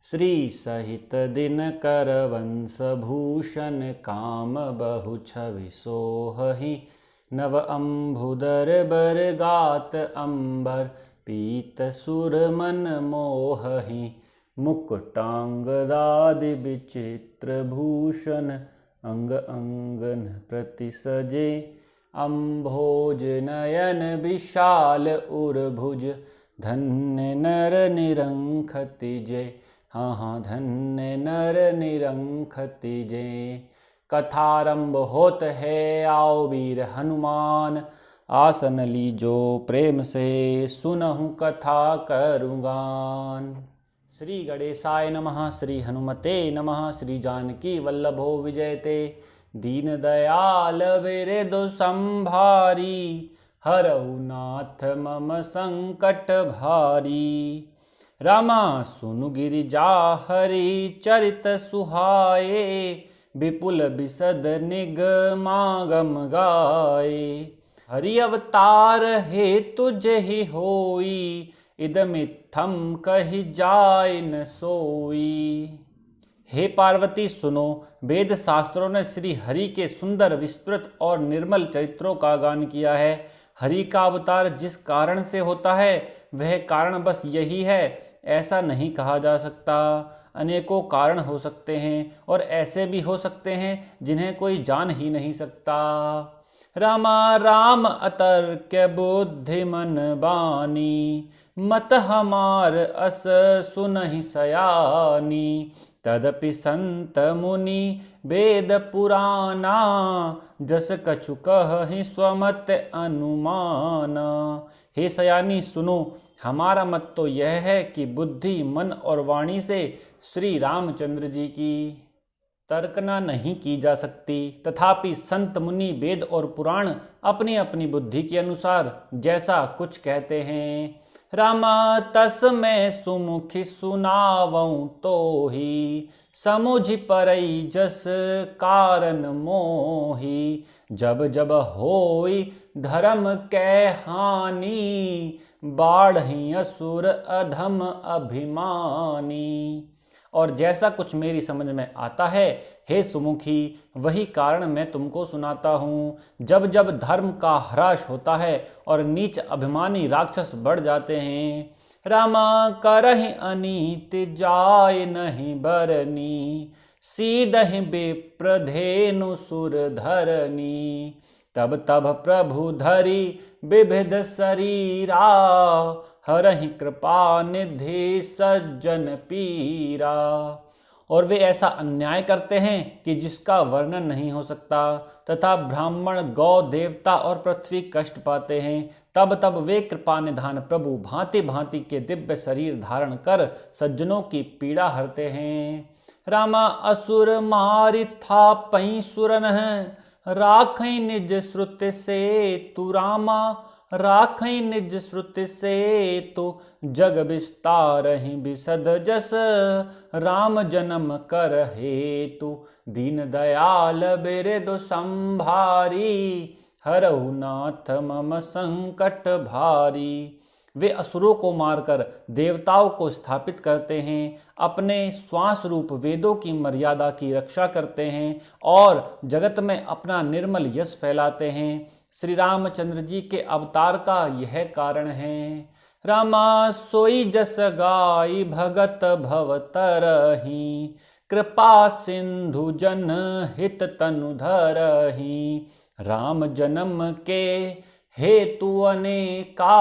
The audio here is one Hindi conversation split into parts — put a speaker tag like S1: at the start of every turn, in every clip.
S1: श्री सहित दिनकर वंश भूषण काम बहु छवि सोहहि नव अम्बुदर बर गात अंबर पीत सुर मन मोहहि मुकुटांगदादि विचित्र भूषण अंग अंगन प्रति सजे अम्भोज नयन विशाल उर्भुज धन्य नर निरंखति जय। हाँ धन्य नर निरंखति जय। कथारंभ होत है आओ वीर हनुमान आसन लीजो प्रेम से सुनहु कथा करुगान। श्री गणेशाय नमः। श्री हनुमते नमः। श्री जानकी वल्लभो विजयते दीन दयाल विरेदु संभारी हरहु नाथ मम संकट भारी। रामा सुनु गिरिजा हरि चरित सुहाए विपुल बिसद निगमागम गाए। हरि अवतार हेतु जेहि होई इदमित्थम कहि जाय न सोई। हे पार्वती सुनो, वेद शास्त्रों ने श्री हरि के सुंदर विस्तृत और निर्मल चरित्रों का गान किया है। हरि का अवतार जिस कारण से होता है वह कारण बस यही है ऐसा नहीं कहा जा सकता। अनेकों कारण हो सकते हैं और ऐसे भी हो सकते हैं जिन्हें कोई जान ही नहीं सकता। रामा राम अतर्क बुद्धि मन बानी मत हमार अस सुनहि सयानी। तदपि संत मुनि वेद पुराना जस कछु कहि स्वमत अनुमाना। हे सयानी सुनो, हमारा मत तो यह है कि बुद्धि मन और वाणी से श्री रामचंद्र जी की तर्कना नहीं की जा सकती। तथापि संत मुनि वेद और पुराण अपनी अपनी बुद्धि के अनुसार जैसा कुछ कहते हैं। रामा तस मैं सुमुखी सुनावऊं तो ही समुझ परई जस कारण मोही। जब जब होई धर्म कै हानि बाढ़हि असुर अधम अभिमानी। और जैसा कुछ मेरी समझ में आता है हे सुमुखी वही कारण मैं तुमको सुनाता हूँ। जब जब धर्म का ह्रास होता है और नीच अभिमानी राक्षस बढ़ जाते हैं। रामा करहि अनीति जाय नहीं बरनी सीदहि विप्रधेनु सुर धरनी। तब तब प्रभु धरि विविध शरीरा हरहि कृपा निधि सज्जन पीरा। और वे ऐसा अन्याय करते हैं कि जिसका वर्णन नहीं हो सकता तथा ब्राह्मण गौ देवता और पृथ्वी कष्ट पाते हैं। तब तब वे कृपा निधान प्रभु भांति भांति के दिव्य शरीर धारण कर सज्जनों की पीड़ा हरते हैं। रामा असुर मारि था पई सुरन राखई निज श्रुति से तू। रामा राखई निज श्रुति से तो जग विस्तारहि बिसद जस राम जन्म कर हेतु। दीन दयाल बिरदु संभारी हरहु नाथ मम संकट भारी। वे असुरों को मारकर देवताओं को स्थापित करते हैं, अपने श्वास रूप वेदों की मर्यादा की रक्षा करते हैं और जगत में अपना निर्मल यश फैलाते हैं। श्री रामचंद्र जी के अवतार का यह कारण है। रामा सोई जस गाई भगत भवतरहि कृपा सिंधु जन हित तनु धरहि। राम जन्म के हेतु अनेका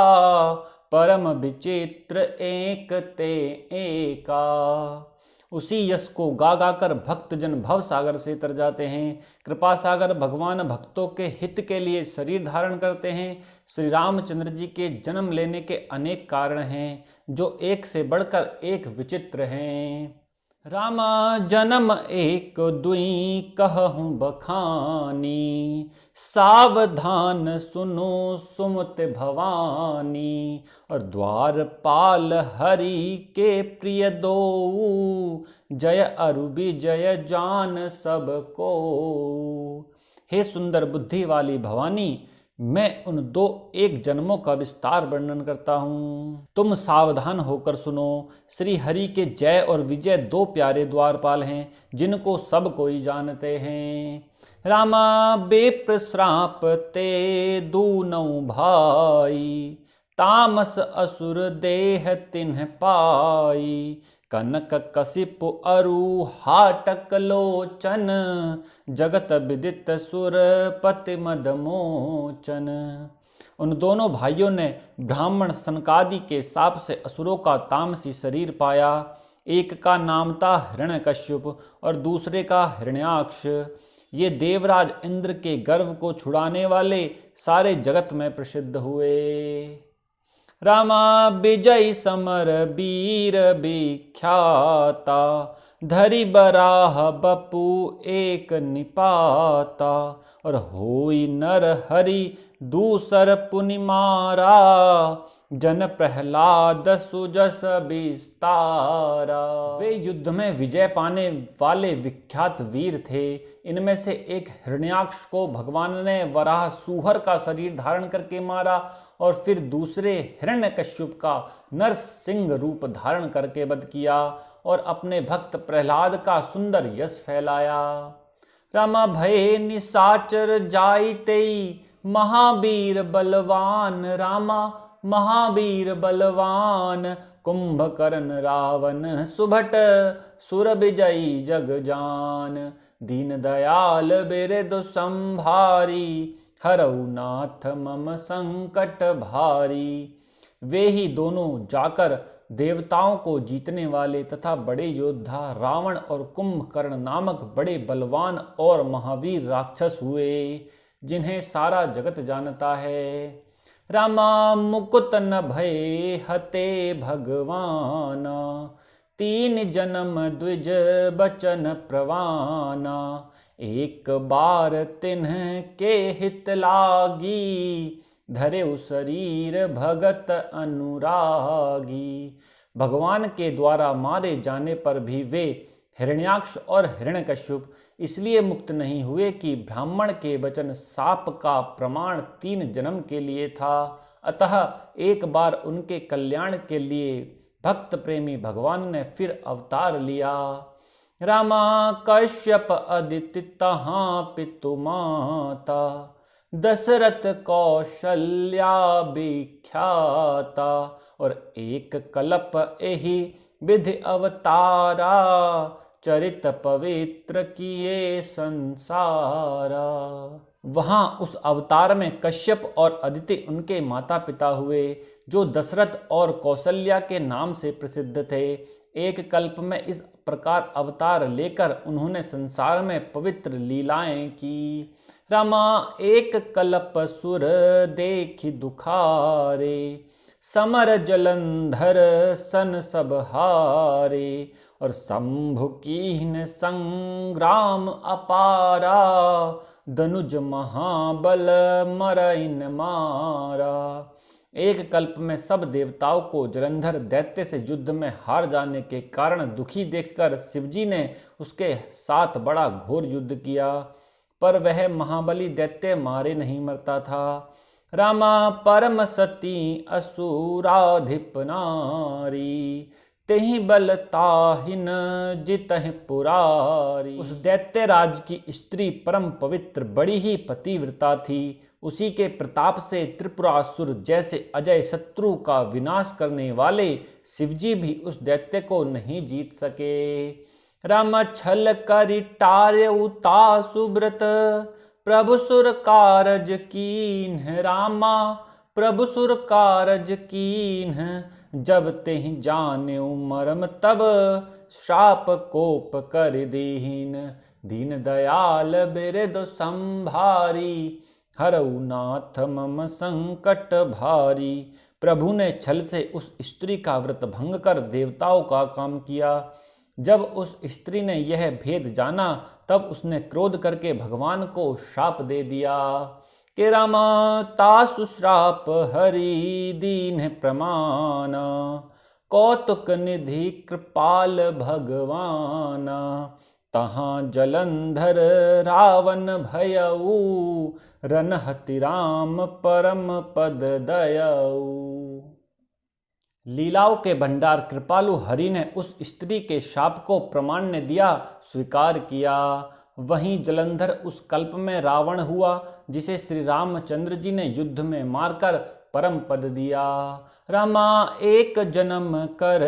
S1: परम विचित्र एक ते एका। उसी यश को गा गा कर भक्तजन भव सागर से तर जाते हैं। कृपा सागर भगवान भक्तों के हित के लिए शरीर धारण करते हैं। श्री रामचंद्र जी के जन्म लेने के अनेक कारण हैं जो एक से बढ़कर एक विचित्र हैं। रामा जन्म एक दुई कहूँ बखानी सावधान सुनो सुमत भवानी। और द्वारपाल हरि के प्रिय दो जय अरु विजय जान सबको। हे सुंदर बुद्धि वाली भवानी, मैं उन दो एक जन्मों का विस्तार वर्णन करता हूँ। तुम सावधान होकर सुनो। श्री हरि के जय और विजय दो प्यारे द्वारपाल हैं, जिनको सब कोई जानते हैं। रामा बेप्र श्राप ते दूनौ भाई, तामस असुर देह तिन्ह पाई। कनक कसिप अरु हाटक लोचन, जगत विदित सुर पति मदमोचन। उन दोनों भाइयों ने ब्राह्मण सनकादि के शाप से असुरों का तामसी शरीर पाया। एक का नाम था हिरण्यकश्यप और दूसरे का हिरण्याक्ष। ये देवराज इंद्र के गर्व को छुड़ाने वाले सारे जगत में प्रसिद्ध हुए। रामा विजय समर वीर विख्याता, धरि बराह बपु एक निपाता। और होई नर हरि दूसर पुनि मारा, जन प्रहलाद सुजस विस्तारा। वे युद्ध में विजय पाने वाले विख्यात वीर थे। इनमें से एक हिरण्याक्ष को भगवान ने वराह सूहर का शरीर धारण करके मारा और फिर दूसरे हिरण्यकश्यप का नरसिंह रूप धारण करके वध किया और अपने भक्त प्रहलाद का सुंदर यश फैलाया। रामा भय निशाचर जाइतेई, महावीर बलवान। रामा महावीर बलवान, कुंभकर्ण रावण सुभट, सुर विजयी जग जान। दीन दयाल बिरदु संभारी, हरऊ नाथ मम संकट भारी। वे ही दोनों जाकर देवताओं को जीतने वाले तथा बड़े योद्धा रावण और कुंभकर्ण नामक बड़े बलवान और महावीर राक्षस हुए, जिन्हें सारा जगत जानता है। रामा मुकुत न भय हते भगवाना, तीन जन्म द्विज बचन प्रवाना। एक बार तिन्ह के हित लागी, धरे शरीर भगत अनुरागी। भगवान के द्वारा मारे जाने पर भी वे हिरण्याक्ष और हिरण्यकश्यप इसलिए मुक्त नहीं हुए कि ब्राह्मण के वचन शाप का प्रमाण 3 जन्म के लिए था। अतः एक बार उनके कल्याण के लिए भक्त प्रेमी भगवान ने फिर अवतार लिया। रामा कश्यप अदिति तहाँ पितु माता, दशरथ कौशल्या विख्याता। और एक कल्प एहि विधि अवतारा, चरित पवित्र किए संसारा। वहां उस अवतार में कश्यप और अदिति उनके माता पिता हुए, जो दशरथ और कौशल्या के नाम से प्रसिद्ध थे। एक कल्प में इस प्रकार अवतार लेकर उन्होंने संसार में पवित्र लीलाएं की। रामा एक कल्प सुर देखि दुखारे, समर जलंधर सन सब हारे। और शंभु कीन संग्राम अपारा, धनुज महाबल मरइन मारा। एक कल्प में सब देवताओं को जलंधर दैत्य से युद्ध में हार जाने के कारण दुखी देखकर शिवजी ने उसके साथ बड़ा घोर युद्ध किया, पर वह महाबली दैत्य मारे नहीं मरता था। रामा परम सती असुराधिप नारी, तेहि बल ताहिन जितहि पुरारी। उस दैत्य राज की स्त्री परम पवित्र बड़ी ही पतिव्रता थी। उसी के प्रताप से त्रिपुरासुर जैसे अजय शत्रु का विनाश करने वाले शिवजी भी उस दैत्य को नहीं जीत सके। राम छल करि टार्यउता सुब्रत, प्रभु सुर कारज कीन्ह। रामा प्रभु सुर कारज कीन्ह, जब तेहि जान्यउ मरम तब, श्राप कोप कर दीन। दीन दयाल बिरदु संभारी, हरऊ नाथ मम संकट भारी। प्रभु ने छल से उस स्त्री का व्रत भंग कर देवताओं का काम किया। जब उस स्त्री ने यह भेद जाना, तब उसने क्रोध करके भगवान को शाप दे दिया कि रामा तासु श्राप हरि दीन प्रमाना, कौतुक निधि कृपाल भगवाना। तहाँ जलंधर रावण भयऊ, रनहति राम परम पद दयऊ। लीलाओं के भंडार कृपालु हरि ने उस स्त्री के शाप को प्रमाण्य दिया, स्वीकार किया। वहीं जलंधर उस कल्प में रावण हुआ, जिसे श्री रामचंद्र जी ने युद्ध में मारकर परम पद दिया। रामा एक जन्म कर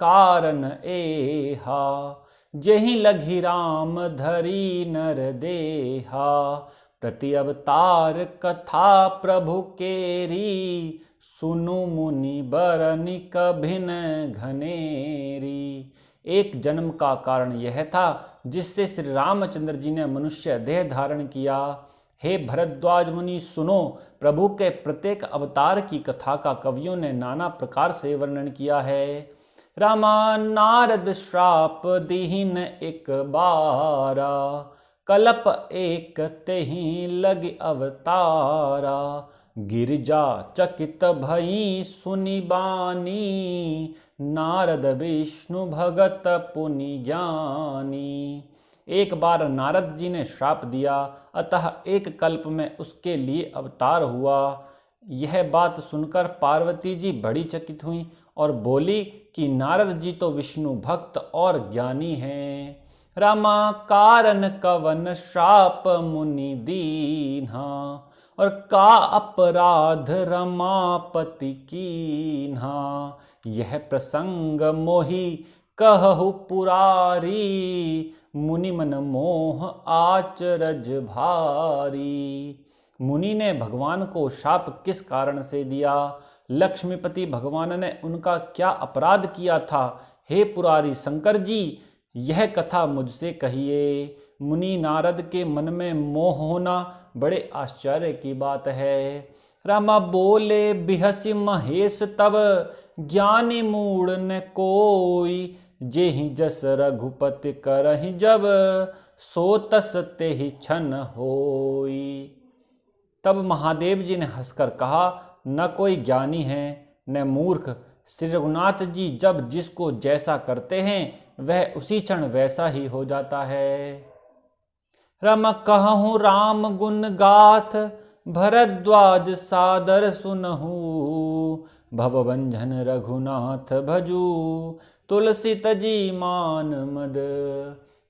S1: कारण एहा, जेहि लघि राम धरी नर देहा। प्रति अवतार कथा प्रभु केरी, सुनु मुनि बरनि कभिन घनेरी। एक जन्म का कारण यह था जिससे श्री रामचंद्र जी ने मनुष्य देह धारण किया। हे भरद्वाज मुनि सुनो, प्रभु के प्रत्येक अवतार की कथा का कवियों ने नाना प्रकार से वर्णन किया है। रामा नारद श्राप दीहिन एक बारा, कलप एक तेहि लग अवतारा। गिरिजा चकित भई सुनि बानी, नारद विष्णु भगत पुनि ज्ञानी। एक बार नारद जी ने श्राप दिया, अतः एक कल्प में उसके लिए अवतार हुआ। यह बात सुनकर पार्वती जी बड़ी चकित हुई और बोली कि नारद जी तो विष्णु भक्त और ज्ञानी हैं। रामा कारण कवन श्राप मुनि दीन्हा, और का अपराध रमापति कीन्हा। यह प्रसंग मोहि कहु पुरारी, मुनि मन मोह आचरज भारी। मुनि ने भगवान को शाप किस कारण से दिया? लक्ष्मीपति भगवान ने उनका क्या अपराध किया था? हे पुरारी शंकर जी, यह कथा मुझसे कहिए। मुनि नारद के मन में मोह होना बड़े आश्चर्य की बात है। रामा बोले बिहसि महेश तब, ज्ञानी मूढ़ न कोई। जेहि जस रघुपति करहि जब, सो तस तेहि छन होई। तब महादेव जी ने हंसकर कहा, न कोई ज्ञानी है न मूर्ख। श्री रघुनाथ जी जब जिसको जैसा करते हैं वह उसी क्षण वैसा ही हो जाता है। राम कहूँ राम गुण गाथ, भरद्वाज सादर सुनहु। भवभंजन रघुनाथ भजू, तुलसी तजी मान मद।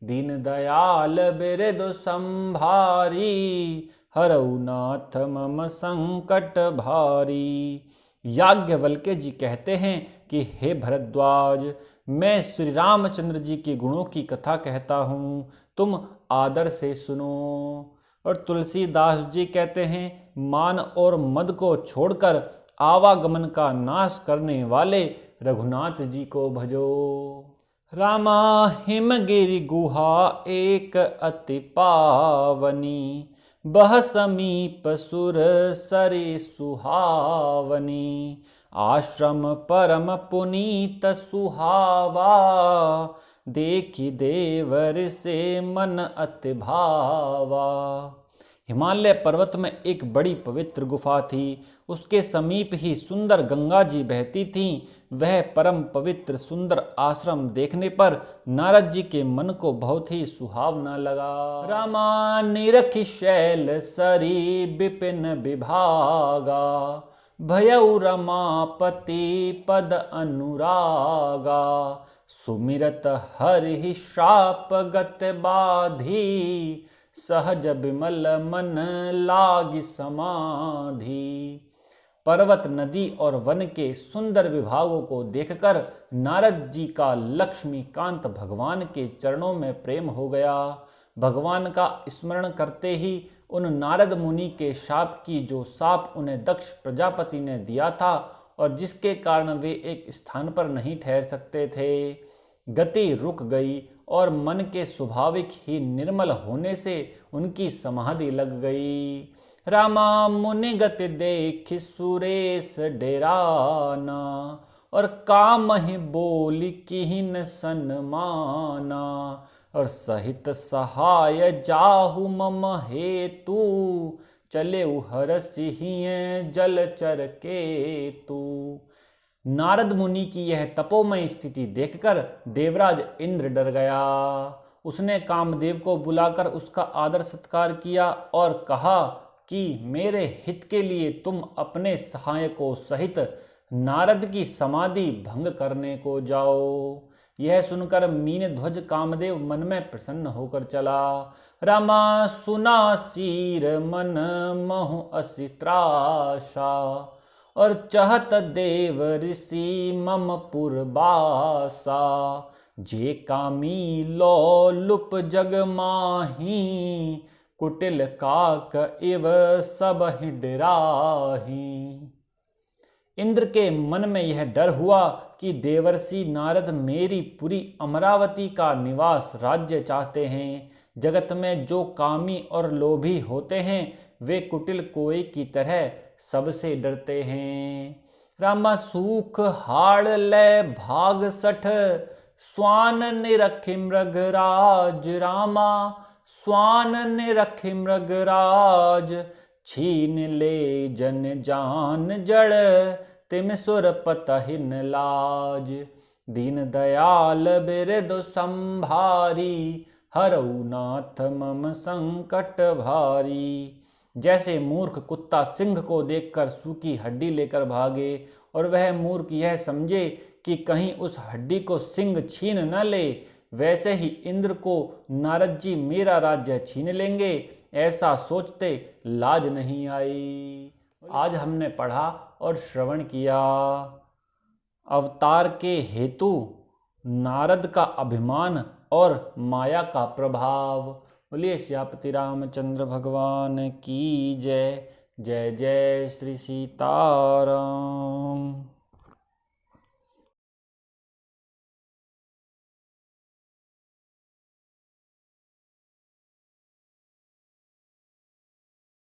S1: दीन दयाल बिरदु संभारी, हरऊ नाथ मम संकट भारी। याज्ञवल्क्य जी कहते हैं कि हे भरद्वाज, मैं श्री रामचंद्र जी के गुणों की कथा कहता हूँ, तुम आदर से सुनो। और तुलसीदास जी कहते हैं, मान और मद को छोड़कर आवागमन का नाश करने वाले रघुनाथ जी को भजो। रामा हिमगिरि गुहा एक अति पावनी, बह समीप सुर सरि सुहावनी। आश्रम परम पुनीत सुहावा, देखी देवर से मन अति भावा। हिमालय पर्वत में एक बड़ी पवित्र गुफा थी। उसके समीप ही सुंदर गंगा जी बहती थीं। वह परम पवित्र सुंदर आश्रम देखने पर नारद जी के मन को बहुत ही सुहावना लगा। रामा निरखि शैल सरी विपिन विभागा, भयउ रमापति पद अनुरागा। सुमिरत हरि श्राप गत बाधी, सहज विमल मन लागी समाधि। पर्वत, नदी और वन के सुंदर विभागों को देखकर नारद जी का लक्ष्मीकांत भगवान के चरणों में प्रेम हो गया। भगवान का स्मरण करते ही उन नारद मुनि के शाप की जो साप उन्हें दक्ष प्रजापति ने दिया था और जिसके कारण वे एक स्थान पर नहीं ठहर सकते थे, गति रुक गई और मन के स्वाभाविक ही निर्मल होने से उनकी समाधि लग गई। रामा मुनि गति देख सुरेश डेराना, और काम ही बोली किहिन सन्माना। और सहित सहाय जाहु मम हेतु, चले हरसिहिं जलचर केतु। नारद मुनि की यह तपोमय स्थिति देखकर देवराज इंद्र डर गया उसने कामदेव को बुलाकर उसका आदर सत्कार किया और कहा कि मेरे हित के लिए तुम अपने सहायकों सहित नारद की समाधि भंग करने को जाओ। यह सुनकर मीन ध्वज कामदेव मन में प्रसन्न होकर चला। रामा सुना सीर मन महु असी त्रासा, और चहत देव ऋषि मम पुरबासा। जे कामी लो लुप जग माही, कुटिल काक इव सब डराही। इंद्र के मन में यह डर हुआ कि देवर्षि नारद मेरी पुरी अमरावती का निवास राज्य चाहते हैं। जगत में जो कामी और लोभी होते हैं वे कुटिल कोई की तरह सबसे डरते हैं। रामा सूख हाड़ ले भाग सठ, स्वान निरखि मृगराज। रामा स्वान निरखि मृगराज, छीन ले जन जान जड़, तिम सुर पतहिन लाज। दीन दयाल बिरदु संभारी, हरऊ नाथ मम संकट भारी। जैसे मूर्ख कुत्ता सिंह को देखकर सूखी हड्डी लेकर भागे और वह मूर्ख यह समझे कि कहीं उस हड्डी को सिंह छीन न ले, वैसे ही इंद्र को नारद जी मेरा राज्य छीन लेंगे, ऐसा सोचते लाज नहीं आई। आज हमने पढ़ा और श्रवण किया अवतार के हेतु नारद का अभिमान और माया का प्रभाव। बोलिए सियापति रामचंद्र भगवान की जय। जय जय श्री सीताराम।